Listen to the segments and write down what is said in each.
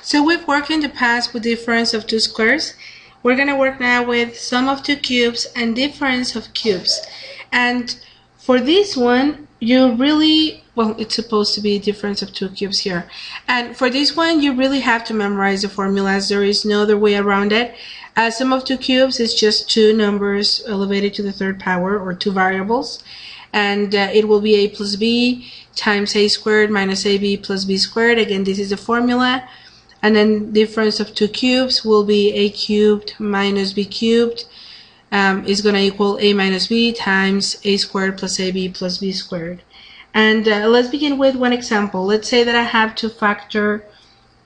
So we've worked in the past with difference of two squares. We're going to work now with sum of two cubes and difference of cubes. And for this one, you really, well, it's supposed to be difference of two cubes here. And for this one, you really have to memorize the formulas. There is no other way around it. Sum of two cubes is just two numbers elevated to the third power, or two variables. And it will be a plus b times a squared minus ab plus b squared. Again, this is the formula. And then difference of two cubes will be a cubed minus b cubed is going to equal a minus b times a squared plus ab plus b squared. And let's begin with one example. Let's say that I have to factor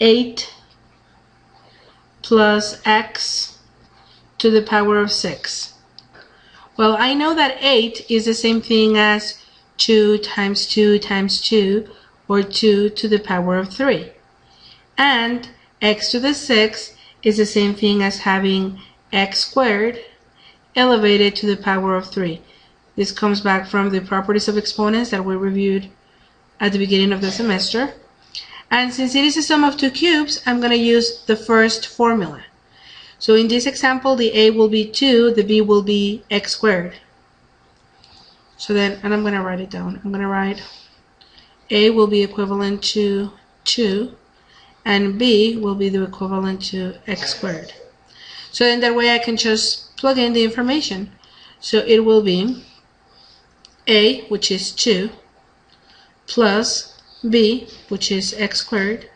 8 plus x to the power of 6. Well, I know that 8 is the same thing as 2 times 2 times 2, or 2 to the power of 3. And x to the 6 is the same thing as having x squared elevated to the power of 3. This comes back from the properties of exponents that we reviewed at the beginning of the semester. And since it is a sum of two cubes, I'm going to use the first formula. So in this example, the a will be 2, the b will be x squared. So then, and I'm going to write it down. I'm going to write a will be equivalent to 2, and b will be the equivalent to x squared. So in that way I can just plug in the information. So it will be a, which is 2, plus b, which is x squared,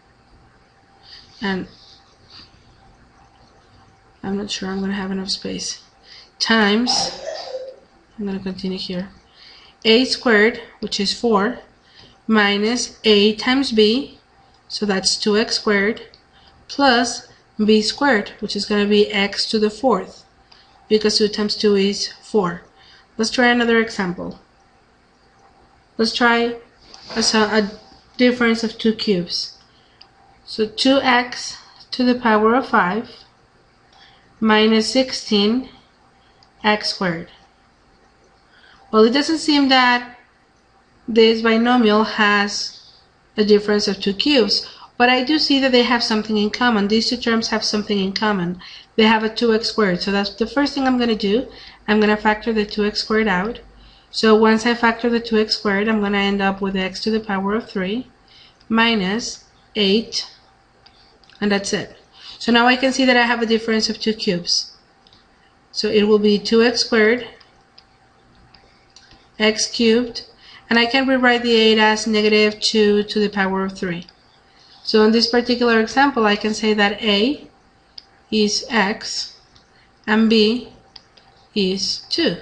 and I'm not sure I'm going to have enough space, times, I'm going to continue here, a squared, which is 4, minus a times b, so that's 2x squared, plus b squared, which is going to be x to the 4th, because 2 times 2 is 4. Let's try another example. Let's try a difference of two cubes. So 2x to the power of 5 minus 16 x squared. Well, it doesn't seem that this binomial has a difference of two cubes, but I do see that they have something in common. These two terms have something in common. They have a 2x squared. So that's the first thing I'm going to do. I'm going to factor the 2x squared out. So once I factor the 2x squared, I'm going to end up with x to the power of 3 minus 8, and that's it. So now I can see that I have a difference of two cubes. So it will be 2x squared, x cubed, and I can rewrite the 8 as negative 2 to the power of 3. So in this particular example, I can say that a is x and b is 2.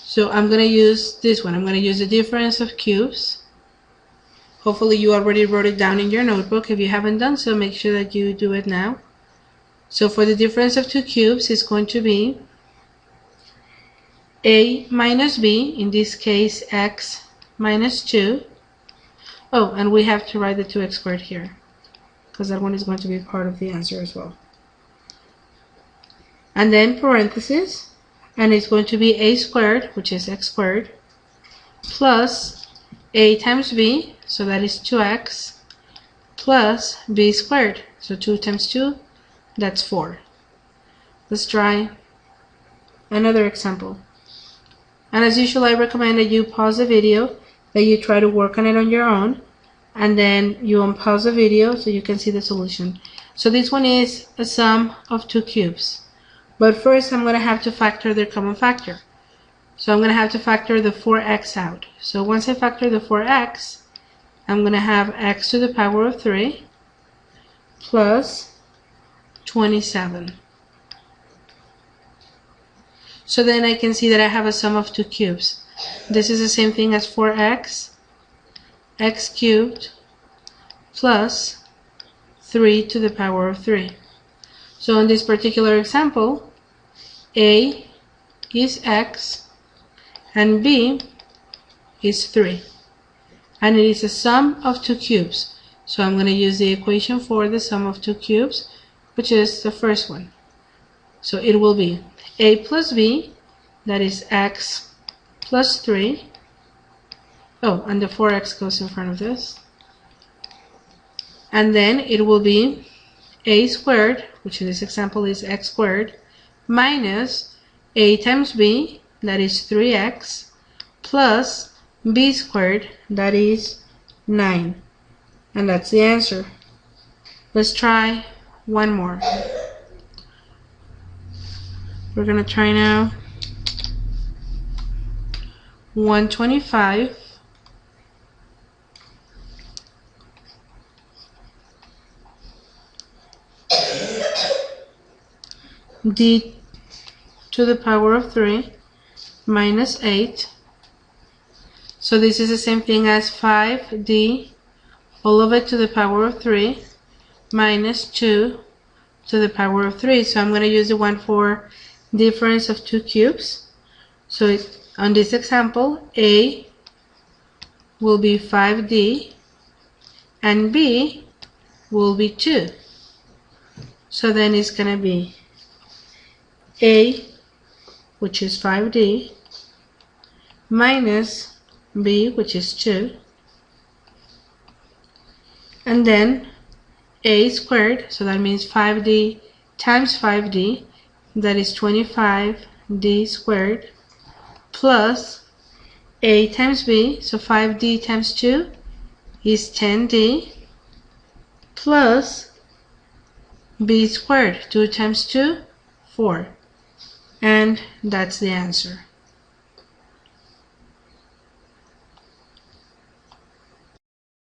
So I'm going to use this one. I'm going to use the difference of cubes. Hopefully you already wrote it down in your notebook. If you haven't done so, make sure that you do it now. So for the difference of two cubes, it's going to be a minus b, in this case x minus 2. Oh, and we have to write the 2x squared here, because that one is going to be part of the answer as well. And then parentheses, and it's going to be a squared, which is x squared, plus a times b, so that is 2x, plus b squared, so 2 times 2, that's 4. Let's try another example. And as usual, I recommend that you pause the video, that you try to work on it on your own, and then you unpause the video so you can see the solution. So this one is a sum of two cubes. But first I'm going to have to factor their common factor. So I'm going to have to factor the 4x out. So once I factor the 4x, I'm going to have x to the power of 3 plus 27. So then I can see that I have a sum of two cubes. This is the same thing as 4x, x cubed, plus 3 to the power of 3. So in this particular example, a is x and b is 3. And it is a sum of two cubes. So I'm going to use the equation for the sum of two cubes, which is the first one. So it will be a plus b, that is x plus 3. Oh, and the 4x goes in front of this. And then it will be a squared, which in this example is x squared, minus a times b, that is 3x, plus b squared, that is 9. And that's the answer. Let's try one more. We're going to try now 125 d to the power of 3 minus 8. So this is the same thing as 5d all of it to the power of 3 minus 2 to the power of 3. So I'm going to use the one for difference of 2 cubes. So on this example, a will be 5d and b will be 2. So then it's going to be a, which is 5d, minus b, which is 2, and then a squared, so that means 5d times 5d, that is 25d squared, plus a times b, so 5d times 2 is 10d, plus b squared, 2 times 2, 4. And that's the answer.